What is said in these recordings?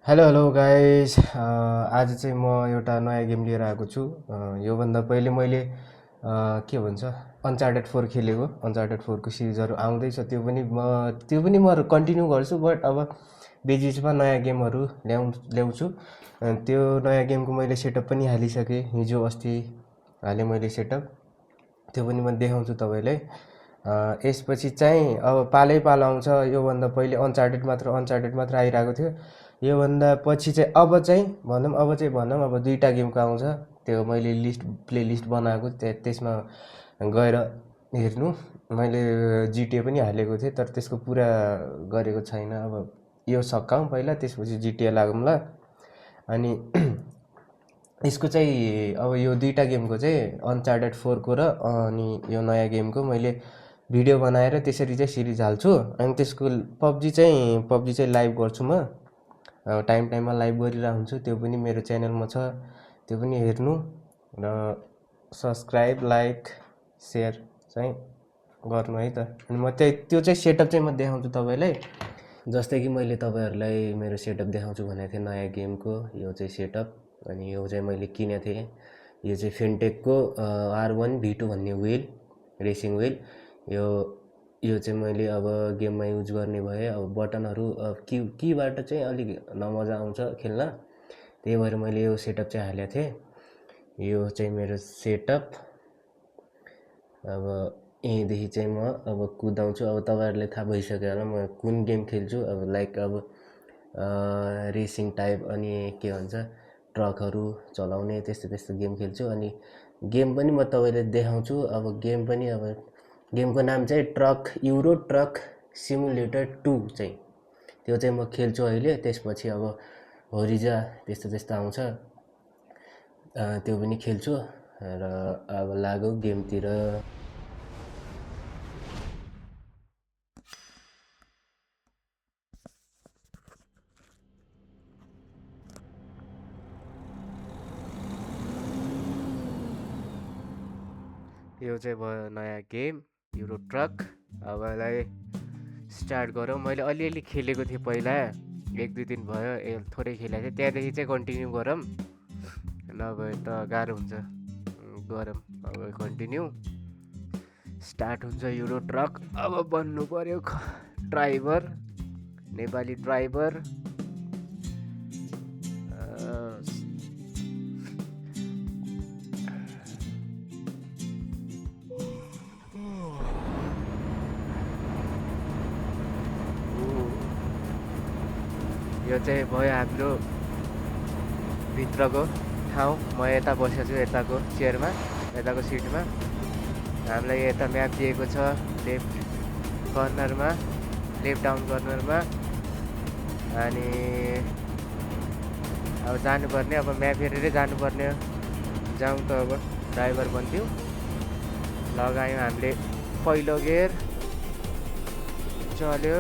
Hello hello guys, आज चाहिँ म एउटा नयाँ गेम लिएर आएको छु। योभन्दा पहिले मैले के भन्छ अनचार्टेड 4 खेलेको। अनचार्टेड 4को सिरिजहरू आउँदैछ, त्यो पनि म कन्टिन्यू गर्छु। बट अब बिचबिचमा नयाँ गेमहरू ल्याउँछु। त्यो नयाँ गेमको मैले सेटअप पनि हालिसकेँ, हिजो अस्ति हालेँ मैले सेटअप। त्यो पनि म देखाउँछु तपाईँलाई। यसपछि चाहिँ अब पालै पालो आउँछ। योभन्दा पहिले अनचार्टेड मात्र आइरहेको थियो। योभन्दा पछि चाहिँ अब दुईवटा गेमको आउँछ। त्यो मैले प्लेलिस्ट बनाएको त्यसमा गएर हेर्नु। मैले जिटिए पनि हालेको थिएँ, तर त्यसको पुरा गरेको छैन। अब यो सकाउँ पहिला, त्यसपछि जिटिए लागौँला। अनि यसको चाहिँ अब यो दुईवटा गेमको चाहिँ अनचार्टेड 4को र अनि यो नयाँ गेमको मैले भिडियो बनाएर त्यसरी चाहिँ सिरिज हाल्छु। अनि त्यसको पब्जी चाहिँ लाइभ गर्छु म। टाइममा लाइभ गरिरहेको हुन्छु। त्यो पनि मेरो च्यानलमा छ, त्यो पनि हेर्नु र सब्सक्राइब, लाइक, सेयर चाहिँ गर्नु है त। अनि म त्यो चाहिँ सेटअप चाहिँ म देखाउँछु तपाईँलाई। जस्तै कि मैले तपाईँहरूलाई मेरो सेटअप देखाउँछु भनेको थिएँ नयाँ गेमको। यो चाहिँ सेटअप। अनि यो चाहिँ मैले किनेको थिएँ। यो चाहिँ फिन्टेकको R1V2 भन्ने व्हिल, रेसिङ व्हिल। यो चाहिँ मैले अब गेममा युज गर्ने भए। अब बटनहरू कीबाट चाहिँ अलिक नमजा आउँछ खेल्न, त्यही भएर मैले यो सेटअप चाहिँ हालेको थिएँ। यो चाहिँ मेरो सेटअप। अब यहीँदेखि चाहिँ म अब कुदाउँछु। अब तपाईँहरूलाई थाहा भइसक्यो होला म कुन गेम खेल्छु। अब लाइक अब रेसिङ टाइप, अनि के भन्छ ट्रकहरू चलाउने त्यस्तो गेम खेल्छु। अनि गेम पनि म तपाईँलाई देखाउँछु। अब गेमको नाम चाहिँ युरो ट्रक सिमुलेटर 2 चाहिँ, त्यो चाहिँ म खेल्छु अहिले। त्यसपछि अब होरिजा त्यस्तो आउँछ, त्यो पनि खेल्छु। र अब लागौ गेमतिर। यो चाहिँ भयो नयाँ गेम युरो ट्रक। अब यसलाई स्टार्ट गरौँ। मैले अलिअलि खेलेको थिएँ पहिला, 1-2 दिन भयो थोरै खेलेको थिएँ। त्यहाँदेखि चाहिँ कन्टिन्यू गरौँ, नभए त गाह्रो हुन्छ। गरौँ अब कन्टिन्यू। स्टार्ट हुन्छ युरो ट्रक। अब बन्नु पर्यो ड्राइभर, नेपाली ड्राइभर। यो चाहिँ भयो हाम्रो भित्रको ठाउँ। म यता बसेको छु, यताको चेयरमा, यताको सिटमा। हामीलाई यता म्याप दिएको छ लेफ्ट डाउन कर्नरमा। अनि अब जानुपर्ने, अब म्याप हेरेरै जानुपर्ने। जाउँ त अब। ड्राइभर बन्थ्यौँ, लगायौँ हामीले पहिलो गियर। चल्यो।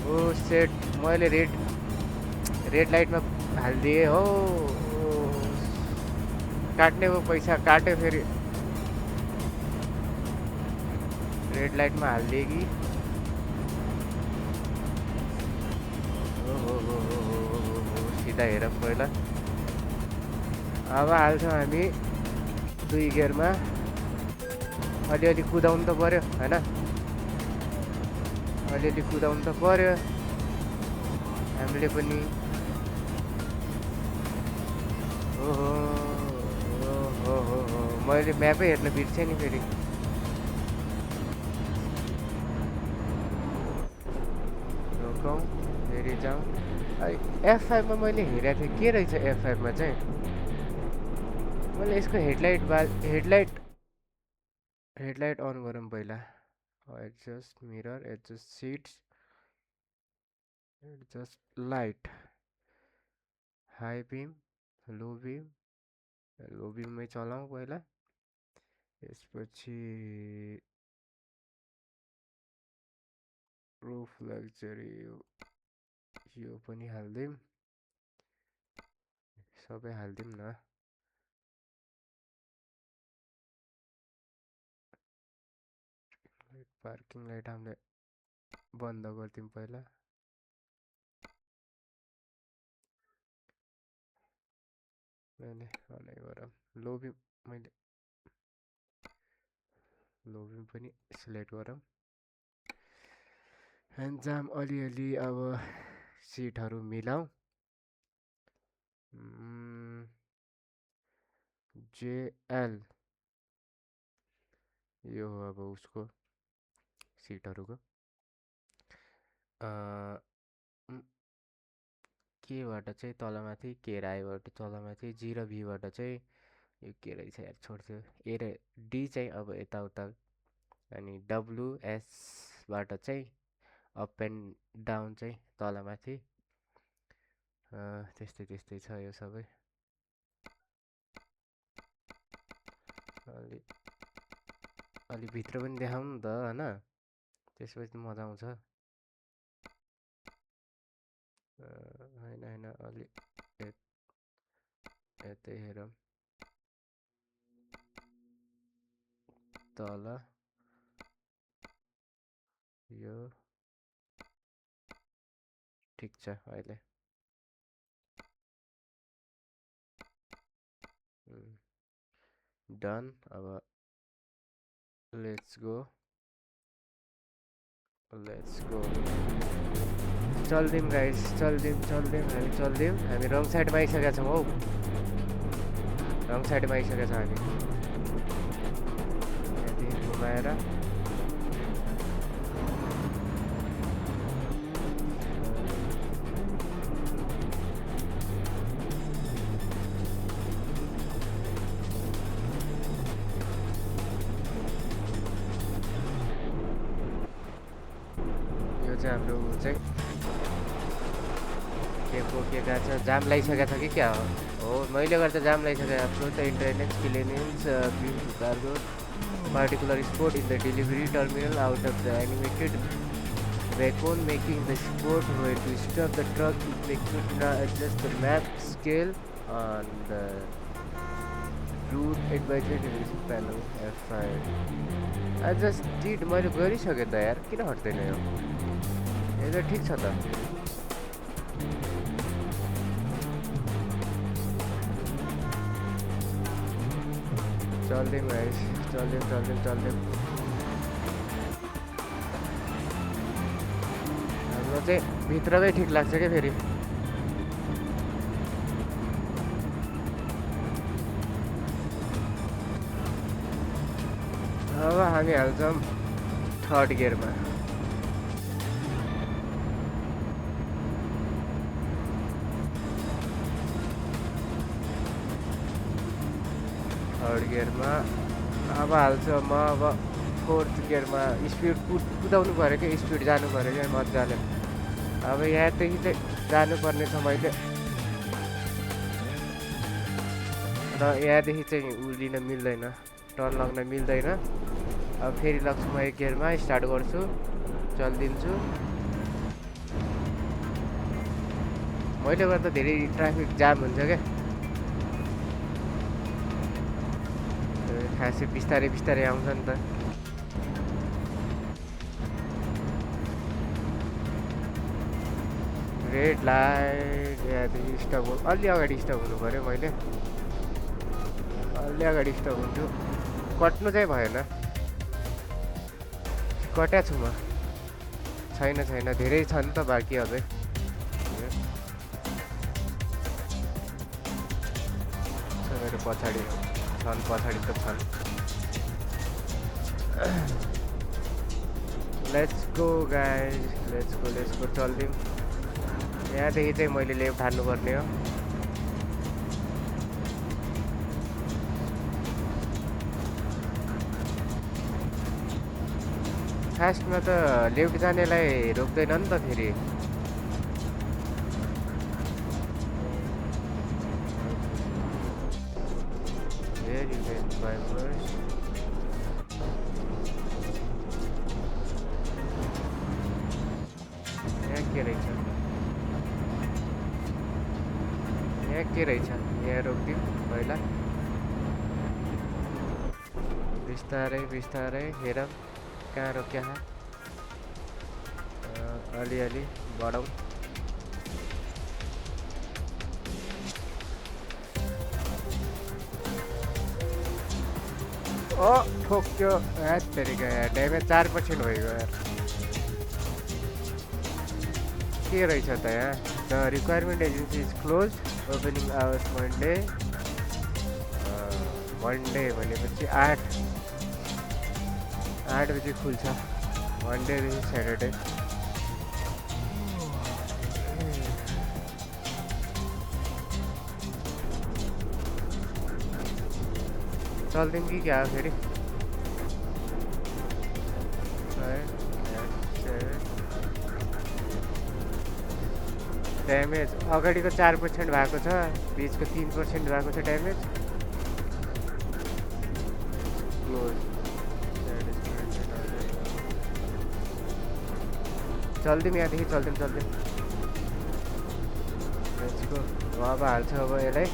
ओ सेट, मैले रेड लाइटमा हालिदिएँ हो। काट्ने हो, पैसा काट्यो फेरि। रेड लाइटमा हालिदिएँ कि। हो सिधा हेरौँ पहिला। अब हाल्छौँ हामी 2 गियरमा। अलिअलि कुदाउनु त पर्यो होइन, अलिअलि कुदाउनु त पर्यो हामीले पनि। ओहो मैले म्यापै हेर्न बिर्सेँ नि फेरि। रोकौँ, फेरि जाउँ। F5मा मैले हेरेको थिएँ, के रहेछ F5मा चाहिँ। मैले यसको हेडलाइट अन गरौँ पहिला। Adjust mirror, adjust seats, adjust light, high beam, low बिममै चलाउँ पहिला। त्यसपछि रूफ लग्जरी, यो पनि हालिदिउँ, सबै हालिदिउँ न। पार्किङ लाइट हामीले बन्द गरिदिउँ पहिला। अनै गरौँ। लोबिम मैले लोबिम पनि सिलेक्ट गरौँ। जाम अलिअलि अब सिटहरू मिलाउँ। जेएल यो अब उसको सिटहरूको केबाट चाहिँ तलमाथि, के राईबाट तलमाथि, जी र भीबाट चाहिँ यो के रहेछ यार छोड्छु। ए र डी चाहिँ अब यताउता, अनि डब्लुएसबाट चाहिँ अप एन्ड डाउन चाहिँ तलमाथि। त्यस्तै त्यस्तै छ यो सबै। अलि भित्र पनि देखाउँ नि त होइन, त्यसपछि मजा आउँछ। होइन अलि यतै हेरौँ। तल यो ठिक छ अहिले। डन। अब लेट्स गो चल्दिउँ गाइस, चल्दिउँ हामी रङ साइडमा आइसकेका छौँ हौ। रङ साइडमा आइसकेका छौँ हामी। यहाँदेखि घुमाएर हाम्रो चाहिँ के छ, जाम लगाइसकेको छ कि क्या हो? मैले गर्दा जाम लगाइसकेको। आफ्नो त internet clearance cargo particular spot in the delivery terminal out of the animated beacon, making the spot where to stop the truck. It could now adjust the map scale on the route advisory television panel. F5 I just did मैले गरिसकेँ त यार, किन हट्दैन यो? यो त ठिक छ त। चल्दिउँ गाइस, चल्दिउँ। हाम्रो चाहिँ भित्रकै ठिक लाग्छ क्या फेरि। अब हामी हाल्छौँ थर्ड गियरमा। थर्ड गियरमा अब हाल्छु म। अब फोर्थ गियरमा स्पिड कुदाउनु पऱ्यो क्या, स्पिड जानु पऱ्यो क्या मजाले। अब यहाँदेखि चाहिँ जानुपर्ने छ मैले, र यहाँदेखि चाहिँ उल्लिन मिल्दैन, टर्न लाग्न मिल्दैन। अब फेरि लाग्छु म एक गियरमा, स्टार्ट गर्छु, चलिदिन्छु। मैले गर्दा धेरै ट्राफिक जाम हुन्छ क्या, खासै बिस्तारै आउँछ नि त। रेड लाइट यहाँदेखि स्टप हो, अलि अगाडि स्टप हुनु पऱ्यो। मैले अलि अगाडि स्टप हुन्छु, कट्नु चाहिँ भएन। कट्या छु म, छैन धेरै छ नि त बाँकी अझै। मेरो पछाडि छन्, पछाडि त छन्। Let's go guys, let's go चल्दिउँ। यहाँदेखि चाहिँ मैले लेफ्ट हान्नुपर्ने हो। फास्टमा त लेफ्ट जानेलाई रोक्दैन नि त फेरि। यहाँ के रहेछ, यहाँ रोकिदिउँ पहिला। बिस्तारै हेरौँ कहाँ रोक्या। अलिअलि बढाउँ। ओ ठोक्यो यार, तेरिका यार, ड्यामेज 4% भइगयो यार। के रहेछ त यहाँ? The requirement agency is close, opening hours Monday. Monday भनेपछि 8 बजी खुल्छ, मन्डेदेखि स्याटरडे। चल्दिउँ कि क्या हो फेरि? ड्यामेज अगाडिको 4% भएको छ, बिचको 3% भएको छ ड्यामेज। चल्दिउँ यहाँदेखि, चल्दिउँ। अब हाल्छ अब यसलाई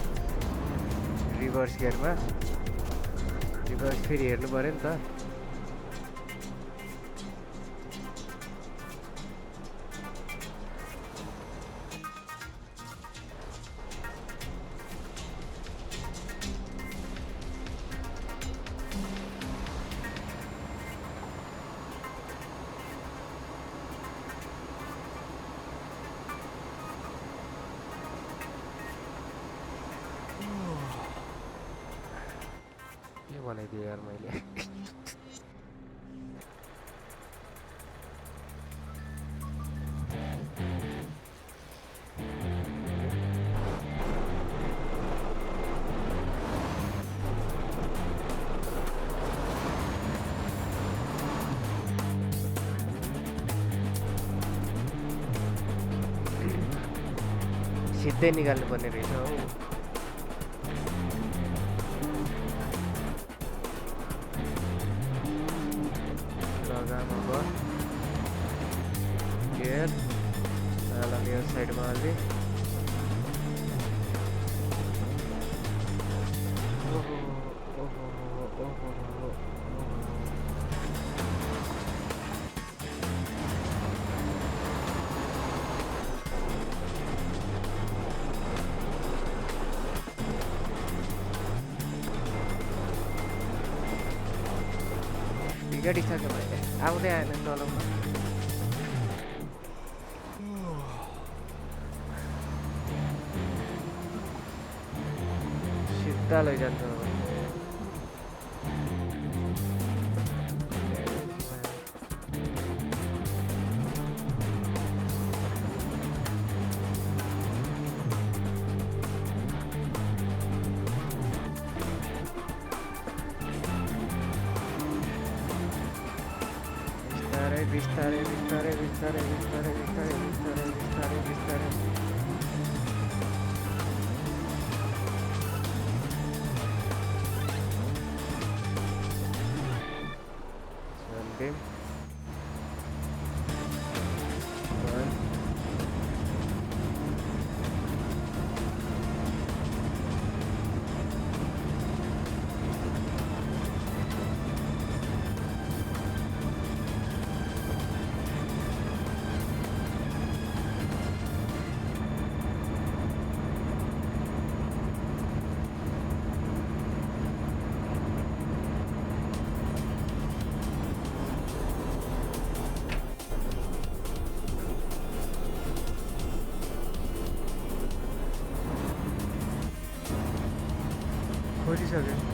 रिभर्स गियरमा। रिभर्स फेरि हेर्नु पऱ्यो नि त। के बनाइदियो यार मैले। सिधै निकाल्नु पर्ने रहेछ हौ। लगाम अब गियर यो साइडमा अलि। बिगाडिसक्यो मैले, आउँदै आएन चलाउन। सिधा लैजान्छ। बिस्तारै खोजिसक्यो।